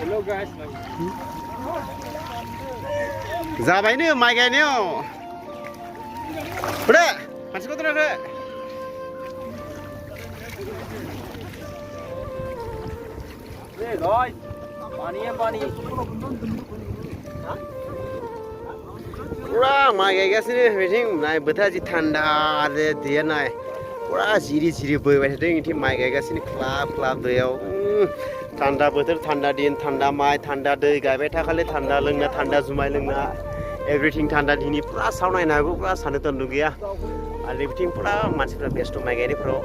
Hello guys. जाबाय नो माइ गायनायाव फुदो मानसिखौ दोनखो Hey guys. पानी है पानी. पुरा माइ गायगासिनो बिथिं नाय बोथोरा जि थान्दा आरो दैया नाय पुरा जिरि जिरि बोबाय थादों इथिं माइ गायगासिनो ख्लाब ख्लाब दैयाव थान्दा बोथोर थान्दा दिन थान्दा माइ थान्दा दै गायबाय थाखाले थान्दा लोंना थान्दा जुमाय लोंना एभ्रिथिं थान्दा दिनि पुरा साउन्ड नायनो हागौ पुरा सानो तन्दु गैया आरो बिथिं पुरा मानसिफ्रा बेस्थ माइ गायनायफोराव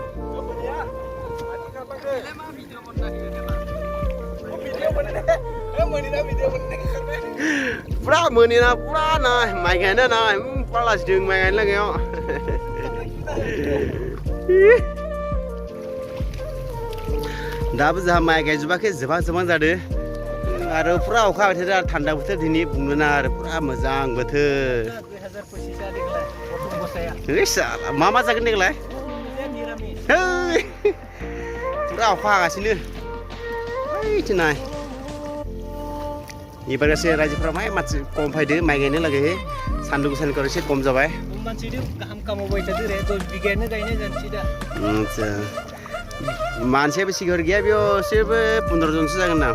पुरा मोनिना पुरा ना माइ गायना ना पुरा लासिदों माइ गायनो लागायाव दाबो जोंहा माइ गायजोबाखै जोबां जोबां जादों आरो पुरा अखा हाबाय थादों आरो थान्दा बोथोर दिनै बुंनो ना आरो पुरा मोजां बोथोर 2025 मा मा जागोन देग्लाय पुरा अखा हागासिनो ओइथिं नाय एबार गासै रायजोफोरा मानसि खम फैदो माइ गायनो लागै सान्दुं गोसानिफ्राय एसे खम जाबाय मानसिदो गाहाम कामावबाय थादो रे 10 बिगायानो गायनाय जानसै दा मानसिया बेसे गैया बेयाव एसेबो 15 जनसो जागोन ना